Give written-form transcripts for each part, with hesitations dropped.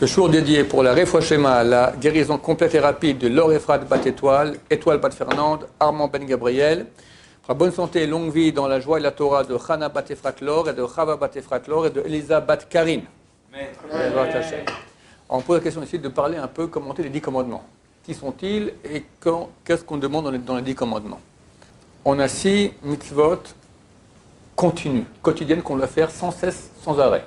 Ce jour dédié pour la Refoua Shema, la guérison complète et rapide de Laure Efrat Bat Étoile, Étoile Bat Fernande, Armand Ben Gabriel. Pour la bonne santé et longue vie dans la joie et la Torah de Chana Bat Efrat Laure et de Chava Bat Efrat Laure et de Elisa Bat Karine. On pose la question ici de parler un peu, commenter les 10 commandements. Qui sont-ils et qu'est-ce qu'on demande dans les 10 commandements? On a 6 mitzvot continues, quotidiennes qu'on doit faire sans cesse, sans arrêt.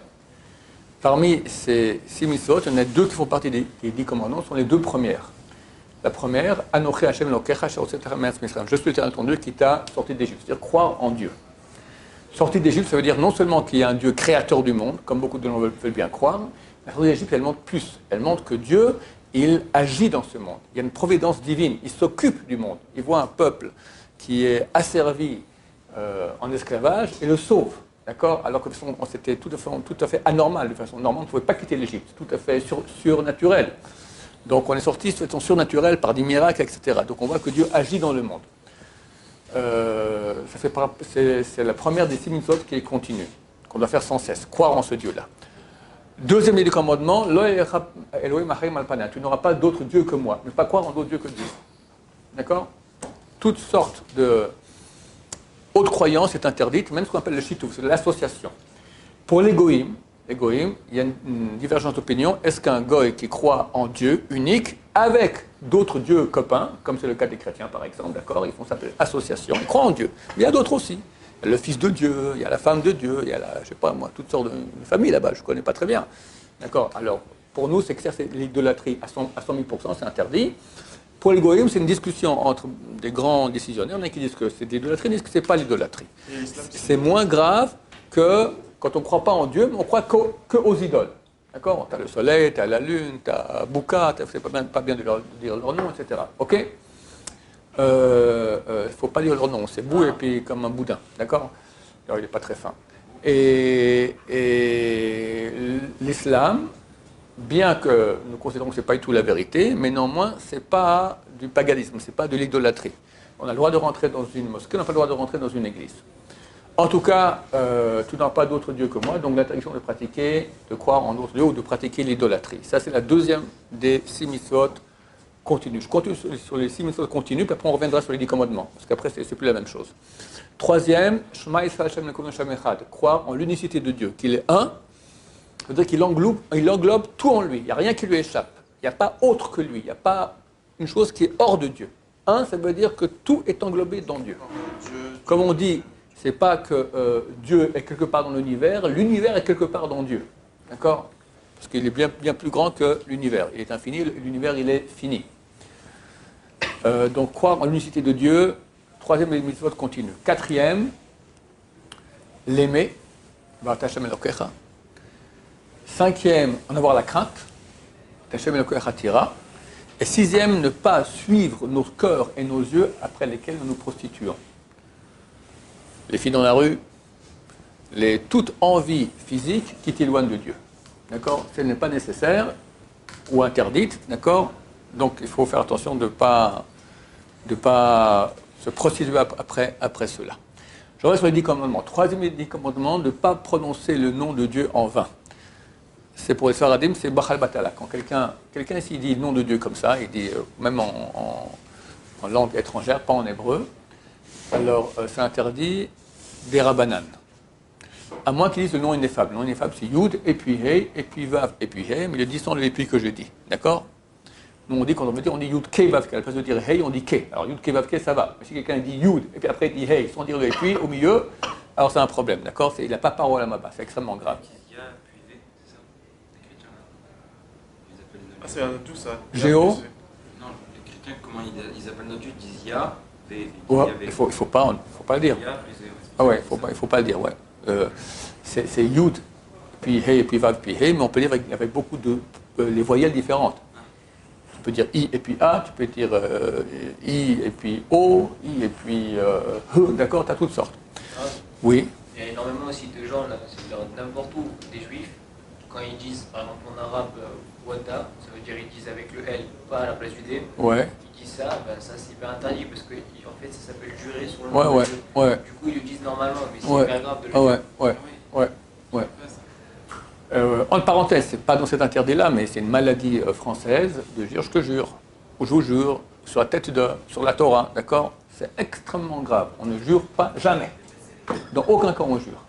Parmi ces 6 mitzvot, il y en a 2 qui font partie des 10 commandements, ce sont les 2 premières. La première, Anochi Hashem Elokecha Asher Hotzetecha Me'eretz Mitzrayim. Je suis l'Éternel ton Dieu qui t'a sorti d'Égypte, c'est-à-dire croire en Dieu. Sortie d'Égypte, ça veut dire non seulement qu'il y a un Dieu créateur du monde, comme beaucoup de gens veulent bien croire, mais la sortie d'Égypte, elle montre plus. Elle montre que Dieu, il agit dans ce monde. Il y a une providence divine, il s'occupe du monde. Il voit un peuple qui est asservi en esclavage et le sauve. D'accord? Alors que c'était tout à fait anormal, de façon normale, on ne pouvait pas quitter l'Égypte, tout à fait surnaturel. Donc on est sorti de façon surnaturelle par des miracles, etc. Donc on voit que Dieu agit dans le monde. C'est la première des 6 mitzvot qui est continue, qu'on doit faire sans cesse, croire en ce Dieu-là. Deuxième des commandements, tu n'auras pas d'autre Dieu que moi, ne pas croire en d'autres dieux que Dieu. D'accord? Toutes sortes de haute croyance est interdite, même ce qu'on appelle le shitouf, c'est l'association. Pour les goïms, il y a une divergence d'opinion. Est-ce qu'un goï qui croit en Dieu unique, avec d'autres dieux copains, comme c'est le cas des chrétiens par exemple, d'accord, ils font ça s'appelle association, ils croient en Dieu. Mais il y a d'autres aussi. Il y a le fils de Dieu, il y a la femme de Dieu, il y a je sais pas moi, toutes sortes de familles là-bas, je ne connais pas très bien. D'accord. Alors, pour nous, c'est clair, c'est l'idolâtrie à 100 000%, c'est interdit. Pour les goïms, c'est une discussion entre des grands décisionnaires. Il y en a qui disent que c'est de l'idolâtrie, disent que ce n'est pas l'idolâtrie. C'est moins grave que quand on ne croit pas en Dieu, mais on croit qu'aux idoles. D'accord? Tu as le soleil, tu as la lune, tu as Bouka, c'est pas bien de dire leur nom, etc. Ok? Il ne faut pas dire leur nom, c'est Bou et puis comme un boudin. D'accord? Alors, il n'est pas très fin. Et l'islam, bien que nous considérons que ce n'est pas du tout la vérité, mais néanmoins, ce n'est pas du paganisme, ce n'est pas de l'idolâtrie. On a le droit de rentrer dans une mosquée, on n'a pas le droit de rentrer dans une église. En tout cas, tu n'as pas d'autre Dieu que moi, donc l'interdiction de pratiquer, de croire en d'autres dieux ou de pratiquer l'idolâtrie. Ça, c'est la deuxième des 6 mitzvot continues. Je continue sur les 6 mitzvot continues, puis après on reviendra sur les 10 commandements, parce qu'après, c'est plus la même chose. Troisième, Shema Yisrael Hashem Elokeinu Hashem Echad, croire en l'unicité de Dieu, qu'il est un, ça veut dire qu'il englobe tout en lui, il n'y a rien qui lui échappe, il n'y a pas autre que lui, il n'y a pas une chose qui est hors de Dieu. Un, ça veut dire que tout est englobé dans Dieu. Comme on dit, c'est pas que Dieu est quelque part dans l'univers est quelque part dans Dieu. D'accord? Parce qu'il est bien plus grand que l'univers. Il est infini, l'univers il est fini. Donc croire en l'unicité de Dieu, troisième des mitzvot continue. Quatrième, l'aimer, Hashem Elokecha. Cinquième, en avoir la crainte, Hashem Elokecha tira. Et sixième, ne pas suivre nos cœurs et nos yeux après lesquels nous nous prostituons. Les filles dans la rue, toute envie physique qui t'éloigne de Dieu. D'accord? Ce n'est pas nécessaire ou interdite, d'accord? Donc il faut faire attention de ne pas se prostituer après cela. Je reviens sur les 10 commandements. Troisième des 10 commandements, de ne pas prononcer le nom de Dieu en vain. C'est pour les Sfaradim, c'est Bachal Batala. Quand quelqu'un ici dit le nom de Dieu comme ça, il dit même en langue étrangère, pas en hébreu, alors c'est interdit des Rabbanan. À moins qu'ils disent le nom ineffable. Le nom ineffable c'est Yud, et puis Hey, et puis Vav, et puis Hey, mais il dit sans le et puis que je dis. D'accord? Nous on dit, quand on veut dire, on dit Yud Ke Vav Ke. À la place de dire Hey, on dit Ke. Alors Yud Ke Vav Ke, ça va. Mais si quelqu'un dit Yud, et puis après il dit Hey, sans dire le et puis, au milieu, alors c'est un problème. D'accord? Il n'a pas parole à ma bas. C'est extrêmement grave. Ah, c'est un tout ça. Géo? Non, les chrétiens, comment ils appellent notre Dieu? Ils disent Ya, V. Ouais, il faut pas le dire. Ah ouais, il faut pas le dire, ouais. C'est Yud, puis Hey, et puis Vav, puis Hey, mais on peut dire avec beaucoup de les voyelles différentes. Tu peux dire I et puis A, tu peux dire I et puis O, I et puis H, d'accord, tu as toutes sortes. Oui. Il y a énormément aussi de gens, là, n'importe où, des juifs, quand ils disent, par exemple en arabe, Wada, ça veut dire ils disent avec le L, pas à la place du D. Ouais. Ils disent ça, ben ça c'est hyper interdit parce que en fait ça s'appelle jurer sur le nom de Dieu. Ouais. Du coup ils le disent normalement, mais c'est hyper grave de le dire. Ouais. Entre parenthèses, pas dans cet interdit-là, mais c'est une maladie française de dire je te jure, ou je vous jure, sur la tête sur la Torah, d'accord? C'est extrêmement grave. On ne jure pas jamais. Dans aucun cas on jure.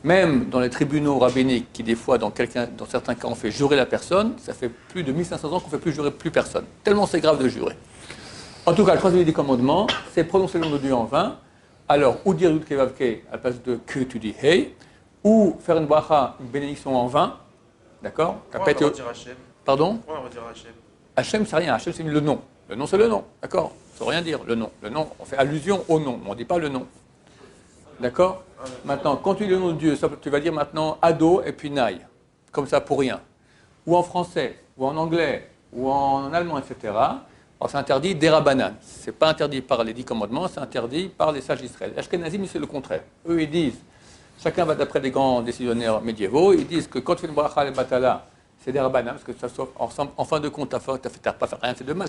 Même dans les tribunaux rabbiniques, qui des fois, dans certains cas, on fait jurer la personne, ça fait plus de 1500 ans qu'on ne fait plus jurer plus personne. Tellement c'est grave de jurer. En tout cas, le troisième des commandements, c'est prononcer le nom de Dieu en vain. Alors, ou dire Yud Kevavke à la place de que tu dis Hey, ou faire une bracha, une bénédiction en vain. D'accord? Pourquoi on va dire Hachem? Pardon? Pourquoi on va dire Hachem? Hachem, c'est rien. Hachem, c'est le nom. Le nom, c'est le nom. D'accord? Ça ne veut rien dire, le nom. Le nom, on fait allusion au nom, mais on ne dit pas le nom. D'accord? Maintenant, quand tu dis le nom de Dieu, tu vas dire maintenant Ado et puis Naï. Comme ça, pour rien. Ou en français, ou en anglais, ou en allemand, etc. Alors, c'est interdit des Rabbanan. Ce n'est pas interdit par les 10 commandements, c'est interdit par les sages d'Israël. Ashkenazim, c'est le contraire. Eux, ils disent, chacun va d'après des grands décisionnaires médiévaux, ils disent que quand tu fais une bracha et batala, c'est des Rabbanan, parce que ça sauve, en fin de compte, tu n'as pas fait rien de mal,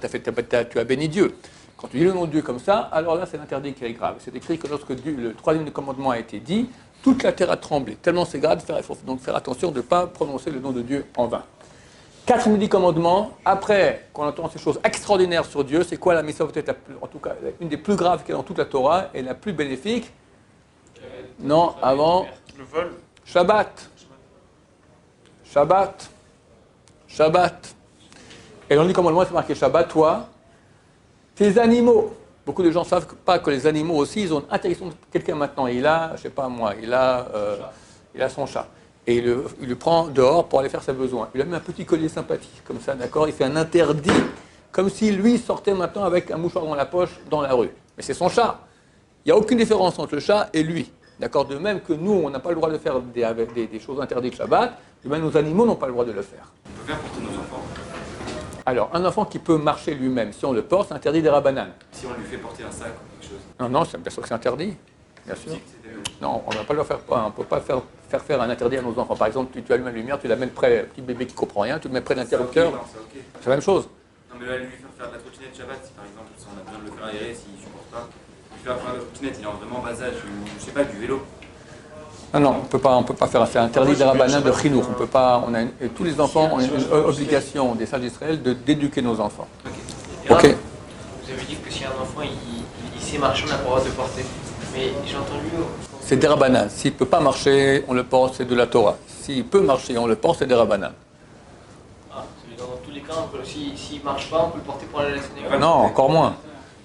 tu as béni Dieu. Quand tu dis le nom de Dieu comme ça, alors là, c'est l'interdit qui est grave. C'est écrit que lorsque le troisième commandement a été dit, toute la terre a tremblé. Tellement c'est grave, il faut donc faire attention de ne pas prononcer le nom de Dieu en vain. 4 10 commandements, après qu'on entend ces choses extraordinaires sur Dieu, c'est quoi la mission peut-être en tout cas une des plus graves qu'il y a dans toute la Torah et la plus bénéfique? Non, avant Le vol. Shabbat. Shabbat. Shabbat. Et dans le commandement, c'est marqué Shabbat, toi, tes animaux. Beaucoup de gens ne savent pas que les animaux aussi, ils ont une interdiction. Quelqu'un maintenant, il a, je ne sais pas moi, il a son chat. Et il le prend dehors pour aller faire ses besoins. Il a mis un petit collier sympathique, comme ça, d'accord? Il fait un interdit, comme si lui sortait maintenant avec un mouchoir dans la poche, dans la rue. Mais c'est son chat. Il n'y a aucune différence entre le chat et lui. D'accord? De même que nous, on n'a pas le droit de faire des choses interdites Shabbat, de même nos animaux n'ont pas le droit de le faire. On peut faire porter nos enfants. Alors, un enfant qui peut marcher lui-même, si on le porte, c'est interdit des Rabbanan. Si on lui fait porter un sac ou quelque chose. Non, c'est bien sûr que c'est interdit. Bien sûr. Tu dis que c'était- Non, on ne va pas leur faire, on peut pas faire un interdit à nos enfants. Par exemple, tu allumes la lumière, tu la mets près, un petit bébé qui ne comprend rien, tu le mets près de l'interrupteur. Non, c'est ok. C'est la même chose. Non, mais là, lui faire de la trottinette Shabbat, si par exemple, si on a besoin de le faire aérer, s'il ne supporte pas, lui faire de la trottinette, il est en vraiment bas âge, ou je sais pas, du vélo. Non, on peut pas faire. C'est interdit des Rabbanan de Chinour. On peut pas. Tous les enfants ont une obligation des sages d'Israël d'éduquer nos enfants. Et Ok. là, vous avez dit que si un enfant il sait marcher, on n'a pas le droit de le porter. Mais j'ai entendu. C'est des Rabbanan. S'il ne peut pas marcher, on le porte, c'est de la Torah. S'il peut marcher, on le porte, c'est des Rabbanan. Ah, dans tous les cas, s'il ne marche pas, on peut le porter pour aller à la synagogue. Non, encore moins.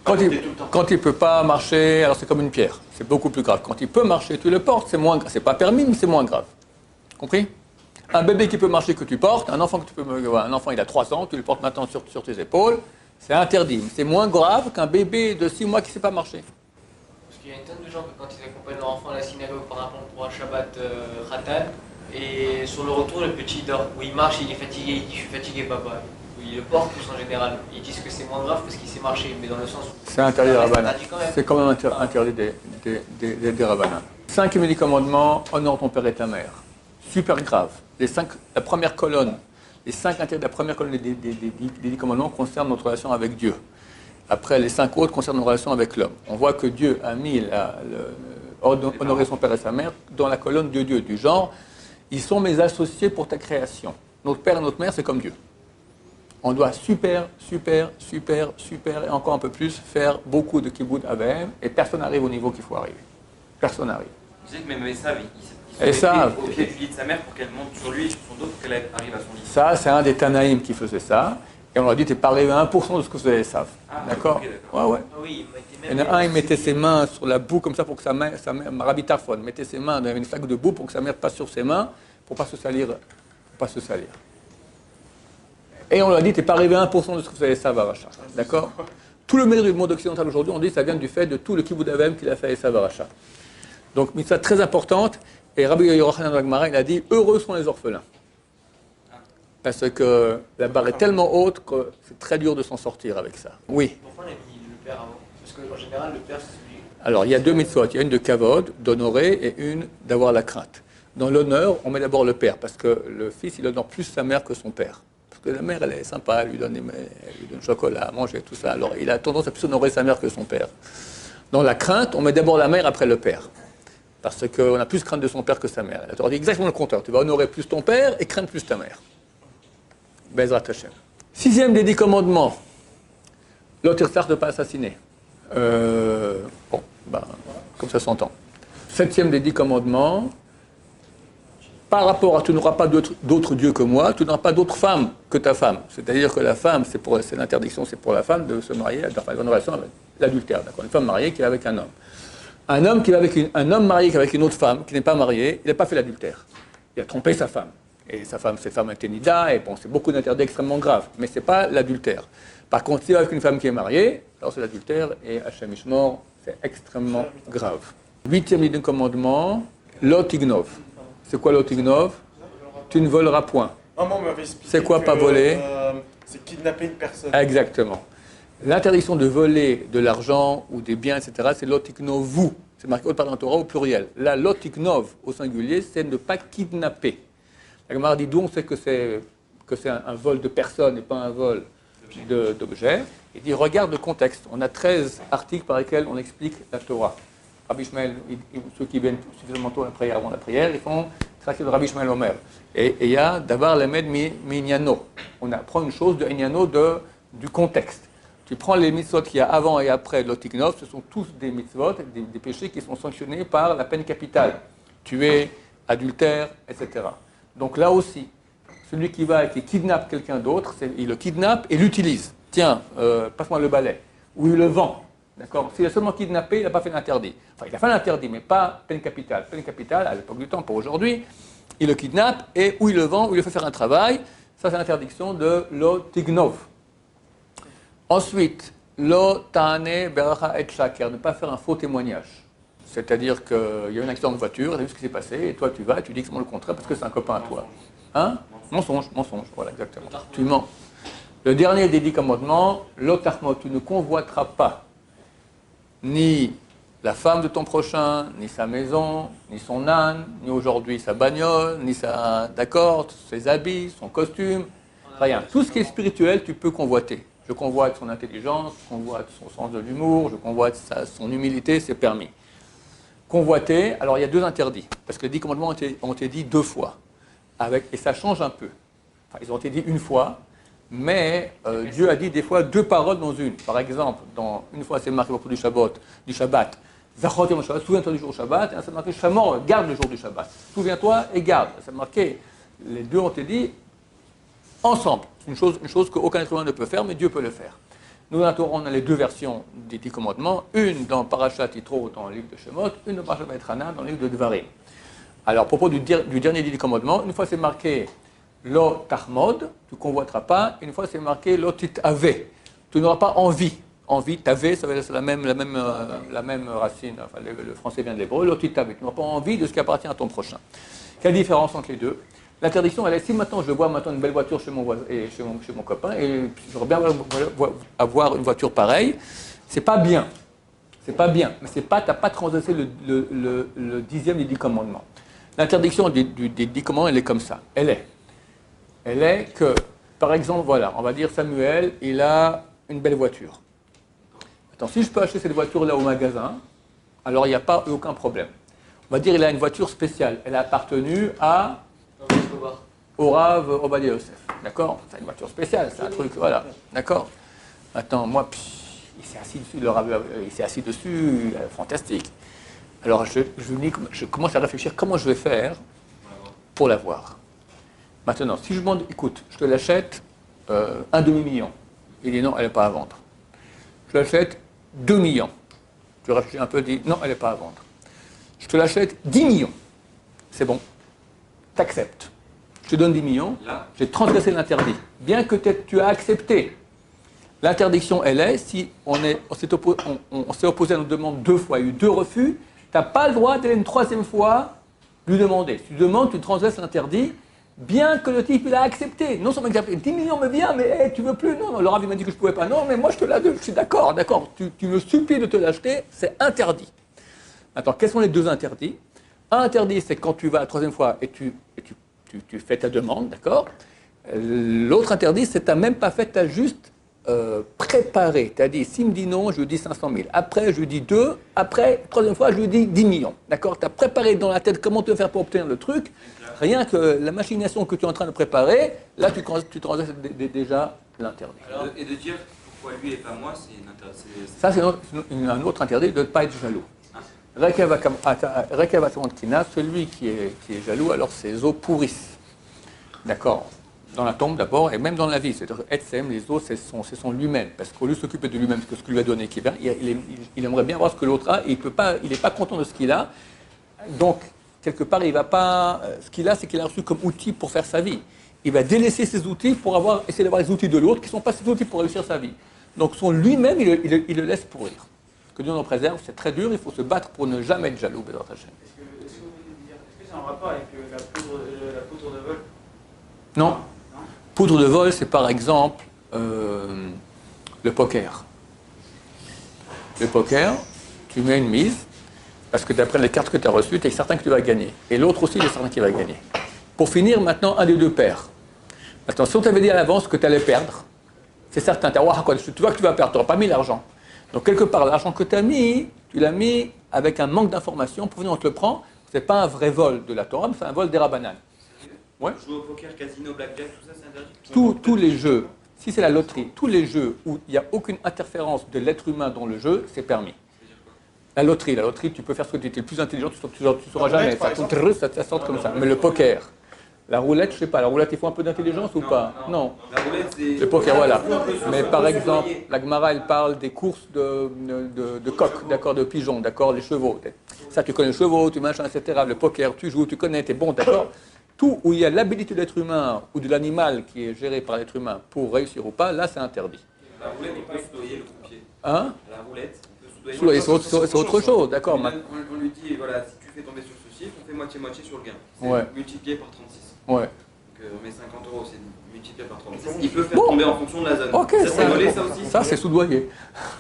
Quand il ne peut pas marcher, alors c'est comme une pierre. C'est beaucoup plus grave. Quand il peut marcher, tu le portes, c'est moins grave. C'est pas permis, mais c'est moins grave. Compris? Un bébé qui peut marcher que tu portes, un enfant il a 3 ans, tu le portes maintenant sur tes épaules, c'est interdit. C'est moins grave qu'un bébé de 6 mois qui ne sait pas marcher. Parce qu'il y a une tonne de gens que quand ils accompagnent leur enfant à la synagogue, par exemple pour un Shabbat Khatan, et sur le retour, le petit dort. Où il marche, il est fatigué, il dit je suis fatigué papa. Où il le porte tous en général. Ils disent que c'est moins grave parce qu'il sait marcher, mais dans le sens où. C'est interdit des ça reste Rabbanan. interdit quand même. C'est quand même interdit des Rabbanan. 5e des commandements, honore ton père et ta mère. Super grave. La première colonne, les 5 interdits de la première colonne des 10 commandements concernent notre relation avec Dieu. Après, les 5 autres concernent nos relations avec l'homme. On voit que Dieu a mis honorer son père et sa mère dans la colonne de Dieu, du genre, ils sont mes associés pour ta création. Notre père et notre mère, c'est comme Dieu. On doit super, et encore un peu plus, faire beaucoup de kibbutz avem, et personne n'arrive au niveau qu'il faut arriver. Personne n'arrive. Tu sais que même Esav, Esav. au pied du lit de sa mère pour qu'elle monte sur lui et sur son dos pour qu'elle arrive à son lit. Ça, c'est un des Tanaïm qui faisait ça, et on leur dit, t'es pas arrivé à 1% de ce que faisait Esav. Ah, D'accord? ok, d'accord. Ouais. Ah oui, Il y en a un, il mettait ses mains sur la boue comme ça pour que sa mère Rabbi Tarfon, mettait ses mains dans une flaque de boue pour que sa mère passe sur ses mains, pour ne pas se salir. Et on leur dit, t'es pas arrivé à 1% de ce que faisait Esav Aracha. D'accord? Tout le mérite du monde occidental aujourd'hui, on dit, ça vient du fait de tout le kibbutz avem qu'il a fait Esav Aracha. Donc, mitzvah très importante, et Rabbi Yochanan Agmara, il a dit, heureux sont les orphelins. Parce que la barre est tellement haute que c'est très dur de s'en sortir avec ça. Oui. Pourquoi on a mis le père avant? Parce qu'en général, le père, c'est celui. Alors, il y a 2 mitzvot. Il y a une de kavod, d'honorer, et une d'avoir la crainte. Dans l'honneur, on met d'abord le père, parce que le fils, il honore plus sa mère que son père. Parce que la mère, elle est sympa, elle lui donne chocolat à manger, tout ça. Alors, il a tendance à plus honorer sa mère que son père. Dans la crainte, on met d'abord la mère, après le père. Parce qu'on a plus crainte de son père que sa mère. La Torah dit exactement le contraire. Tu vas honorer plus ton père et craindre plus ta mère. Bezrat Hashem. 6e des 10 commandements. L'autre ne pas assassiner. Bon, comme ça s'entend. 7e des 10 commandements. Par rapport à tu n'auras pas d'autres dieux que moi, tu n'auras pas d'autres femmes que ta femme. C'est-à-dire que la femme, c'est l'interdiction, c'est pour la femme de se marier, enfin, une relation avec l'adultère. D'accord, une femme mariée qui est avec un homme. Un homme marié avec une autre femme qui n'est pas mariée, il n'a pas fait l'adultère. Il a trompé sa femme. Et sa femme, c'est femme inténida, et bon, c'est beaucoup d'interdits extrêmement graves. Mais ce n'est pas l'adultère. Par contre, s'il est avec une femme qui est mariée, alors c'est l'adultère, et Hachem Ishmor, c'est extrêmement grave. 8e du commandement, Lot Ignov. C'est quoi Lot Ignov? Tu ne voleras point. Maman m'avait expliqué. C'est quoi pas voler? C'est kidnapper une personne. Exactement. L'interdiction de voler de l'argent ou des biens, etc., c'est Lot Ignovu. C'est marqué par la Torah au pluriel. Là, Lot Ignov au singulier, c'est ne pas kidnapper. La Gemara dit d'où on sait que c'est un vol de personne et pas un vol d'objet. Il dit regarde le contexte. On a 13 articles par lesquels on explique la Torah. Rabbi Ishmael, ceux qui viennent suffisamment tôt avant la prière, ils font tracer de Rabbi Ishmael Omer. Et il y a d'abord l'Emed Minyano. On apprend une chose de Inyano du contexte. Tu prends les mitzvot qu'il y a avant et après l'Otignov, ce sont tous des mitzvot, des péchés qui sont sanctionnés par la peine capitale. Tuer, adultère, etc. Donc là aussi, celui qui va et qui kidnappe quelqu'un d'autre, il le kidnappe et l'utilise. Tiens, passe-moi le balai. Ou il le vend. D'accord? S'il a seulement kidnappé, il n'a pas fait l'interdit. Enfin, il a fait l'interdit, mais pas peine capitale. Peine capitale, à l'époque du temps, pour aujourd'hui, il le kidnappe et ou il le vend, ou il le fait faire un travail. Ça, c'est l'interdiction de l'Otignov. Ensuite, lo ta'ane beracha et shaker, ne pas faire un faux témoignage. C'est-à-dire qu'il y a eu un accident de voiture, tu as vu ce qui s'est passé, et toi tu vas et tu dis que c'est le contraire parce que c'est un copain à toi. Hein? Mensonge, voilà exactement. Tu mens. Le dernier des 10 commandements, lo tachmot, tu ne convoiteras pas ni la femme de ton prochain, ni sa maison, ni son âne, ni aujourd'hui sa bagnole, ni ses habits, son costume, rien. Tout ce qui est spirituel, tu peux convoiter. Je convoite son intelligence, je convoite son sens de l'humour, je convoite son humilité, c'est permis. Convoiter, alors il y a 2 interdits, parce que les 10 commandements ont été dit 2 fois, et ça change un peu. Enfin, ils ont été dit une fois, mais Dieu a dit des fois 2 paroles dans une. Par exemple, une fois c'est marqué au propos du Shabbat, Zachor Yom Shabbat, souviens-toi du jour du Shabbat, et c'est marqué Shamor, garde le jour du Shabbat. Souviens-toi et garde. C'est marqué, les 2 ont été dit ensemble. C'est une chose qu'aucun être humain ne peut faire, mais Dieu peut le faire. Nous, on a les 2 versions des 10 commandements, une dans Parashat Yitro, dans le livre de Shemot, une dans Parashat Vayetchanan, dans le livre de Devarim. Alors, à propos du dernier des 10 commandements, une fois c'est marqué Lo Tachmod, tu ne convoiteras pas, une fois c'est marqué Lo Titave, tu n'auras pas envie. Envie, tave, c'est la même racine, enfin, le français vient de l'hébreu, Lo Titave, tu n'auras pas envie de ce qui appartient à ton prochain. Quelle différence entre les 2? L'interdiction, elle est, si maintenant je vois une belle voiture chez mon voisin et chez mon copain, et j'aurais bien avoir une voiture pareille, c'est pas bien. C'est pas bien, mais tu n'as pas transgressé le 10e des 10 commandements. L'interdiction des 10 commandements, elle est comme ça. Elle est que, par exemple, voilà, on va dire Samuel, il a une belle voiture. Attends, si je peux acheter cette voiture-là au magasin, alors il n'y a pas aucun problème. On va dire il a une voiture spéciale. Elle a appartenu au Rav Ovadia Yosef. D'accord? C'est une voiture spéciale, c'est un truc, voilà. D'accord? Attends, moi, il s'est assis dessus, le Rav, il s'est assis dessus, fantastique. Alors je commence à réfléchir comment je vais faire pour l'avoir. Maintenant, si je demande, écoute, je te l'achète 1 demi-million. Il dit non, elle n'est pas à vendre. Je l'achète 2 millions. Je réfléchis un peu, dit non, elle n'est pas à vendre. Je te l'achète 10 millions. C'est bon. T'acceptes. Je te donne 10 millions. J'ai transgressé l'interdit. Bien que tu as accepté. L'interdiction, elle est, si on s'est opposé à notre demande 2 fois, il y a eu 2 refus, tu n'as pas le droit d'aller une 3e fois lui demander. Si tu demandes, tu transgresses l'interdit, bien que le type il a accepté. Non seulement accepté, 10 millions me vient, mais tu veux plus. Non, le Rav m'a dit que je ne pouvais pas. Non, mais moi je te la donne, je suis d'accord. Tu me supplies de te l'acheter, c'est interdit. Maintenant, quels sont les 2 interdits? Un interdit, c'est quand tu vas la 3e fois et tu fais ta demande, d'accord? L'autre interdit, c'est que tu n'as même pas fait, tu as juste préparé. C'est-à-dire, s'il me dit non, je lui dis 500 000. Après, je lui dis 2. Après, troisième fois, je lui dis 10 millions. D'accord? Tu as préparé dans la tête comment te faire pour obtenir le truc. Rien que la machination que tu es en train de préparer, là, tu transgresses déjà l'interdit. Et de dire pourquoi lui et pas moi, c'est une Ça, c'est un autre interdit de ne pas être jaloux. Celui qui est jaloux, alors ses os pourrissent. D'accord? Dans la tombe d'abord, et même dans la vie. C'est-à-dire, Etsem, les os, c'est son lui-même. Parce qu'au lieu de s'occuper de lui-même, ce que lui a donné, il aimerait bien voir ce que l'autre a, et il n'est pas content de ce qu'il a. Donc, quelque part, il va pas. Ce qu'il a, c'est qu'il a reçu comme outil pour faire sa vie. Il va délaisser ses outils pour essayer d'avoir les outils de l'autre, qui ne sont pas ses outils pour réussir sa vie. Donc, son lui-même, il le laisse pourrir. Que Dieu nous en préserve, c'est très dur, il faut se battre pour ne jamais être jaloux, Bézat Hashem. Est-ce que c'est en rapport avec la poudre de vol? Non. Poudre de vol, c'est par exemple le poker. Le poker, tu mets une mise, parce que d'après les cartes que tu as reçues, tu es certain que tu vas gagner. Et l'autre aussi, il est certain qu'il va gagner. Pour finir, maintenant, un des deux perd. Maintenant, si on t'avait dit à l'avance que tu allais perdre, c'est certain, tu vois que tu vas perdre, tu n'auras pas mis l'argent. Donc, quelque part, l'argent que tu as mis, tu l'as mis avec un manque d'informations. Pour venir, on te le prend. Ce n'est pas un vrai vol de la Torah, mais c'est un vol des Rabbanan. Ouais. Jouer au poker, casino, blackjack, tout ça, c'est interdit? Tous les jeux, si c'est la loterie, tous les jeux où il n'y a aucune interférence de l'être humain dans le jeu, c'est permis. La loterie, tu peux faire ce que tu es le plus intelligent, tu ne sauras jamais. Ça sort comme ça. Mais le poker, la roulette, je ne sais pas, la roulette, il faut un peu d'intelligence ou pas? Non. La roulette, c'est... Le poker, voilà. Mais par exemple, la Gemara, elle parle des courses de coqs, d'accord, de pigeons, d'accord, les chevaux. Ça, tu connais les chevaux, tu machin, etc. Le poker, tu joues, tu connais, tu es bon, d'accord. Tout où il y a l'habilité de l'être humain ou de l'animal qui est géré par l'être humain pour réussir ou pas, là, c'est interdit. La roulette, on peut soudoyer le croupier. Hein? La roulette, on peut soudoyer... C'est autre chose, d'accord. On lui dit, voilà, si tu fais tomber sur ce chiffre, on fait moitié-moitié sur le gain. C'est Ouais. multiplié par 36. Ouais. Donc on met 50 €, c'est multiplié par 36. Il peut faire tomber en fonction de la zone. Ok, ça c'est volé, ça aussi? Ça, c'est soudoyer.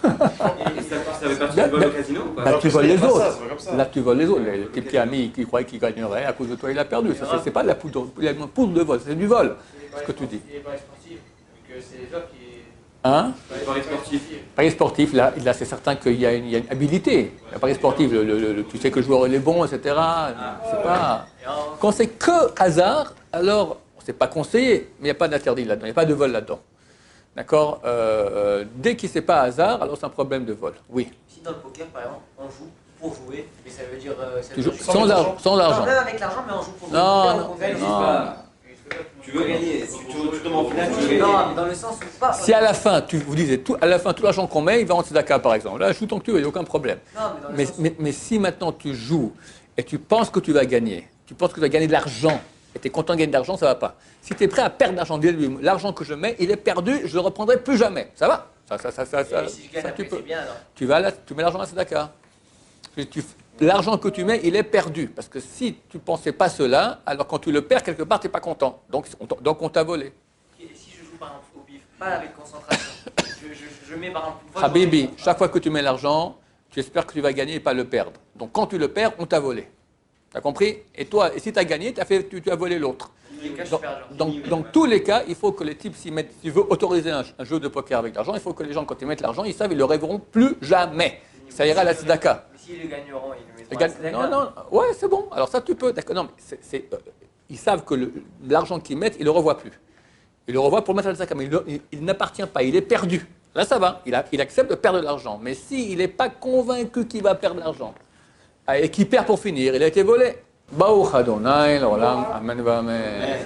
Et ça fait partie du vol au casino ou pas? Là, tu voles les pas ça, autres. c'est pas comme ça. Là, tu voles les autres. Le type qui a mis, qui croyait qu'il gagnerait, à cause de toi, il a perdu. Ça, c'est pas de la poudre de vol, c'est du vol, ce que tu dis. Et les paris sportifs, donc c'est les autres qui... Hein? Les paris sportifs. Paris sportif, là c'est certain qu'il y a une habilité. Le paris sportif, tu sais que le joueur il est bon, etc. C'est pas... Quand c'est que hasard, alors c'est pas conseillé, mais il n'y a pas d'interdit là-dedans, il n'y a pas de vol là-dedans. D'accord? Dès qu'il c'est pas hasard, alors c'est un problème de vol. Oui. Si dans le poker, par exemple, on joue pour jouer, mais ça veut dire... Tu joues sans argent. Sans argent. Non, même avec l'argent, mais on joue pour jouer. Non. Tu veux gagner, tu tombes en finale, tu veux gagner. Non, dans le sens où pas... Si à la fin, vous disiez, à la fin, tout l'argent qu'on met, il va en tzedaka, par exemple. Là, joue tant que tu veux, il n'y a aucun problème. Non, mais dans le sens Mais si maintenant tu joues et tu penses que tu vas gagner, tu penses que tu vas gagner de l'argent, et tu es content de gagner de l'argent, ça ne va pas. Si tu es prêt à perdre de l'argent, dis-lui, l'argent que je mets, il est perdu, je ne le reprendrai plus jamais. Ça va? Et si je gagne, après, c'est bien, alors. Tu mets l'argent à tzedaka. L'argent que tu mets, il est perdu. Parce que si tu ne pensais pas cela, alors quand tu le perds, quelque part, tu n'es pas content. Donc on t'a volé. Et si je joue par exemple au bif, pas avec concentration, je mets par exemple... une Habibi, chaque fois que tu mets l'argent, tu espères que tu vas gagner et pas le perdre. Donc quand tu le perds, on t'a volé. Tu as compris? Et si tu as gagné, tu as volé l'autre. Dans tous les cas, il faut que les types s'y mettent. Si tu veux autoriser un jeu de poker avec l'argent, il faut que les gens, quand ils mettent l'argent, ils savent, ils ne le rêveront plus jamais. Ça ira à la tzedaka. Mais s'ils le gagneront, ils le mettront à la Non, ouais, c'est bon. Alors ça, tu peux. D'accord. Non, mais ils savent que l'argent qu'ils mettent, ils ne le revoient plus. Ils le revoient pour le mettre à la tzedaka, mais il n'appartient pas, il est perdu. Là, ça va. Il accepte de perdre de l'argent. Mais s'il n'est pas convaincu qu'il va perdre de l'argent, et qu'il perd pour finir, il a été volé. Baruch Adonai, l'olam, amen, amen.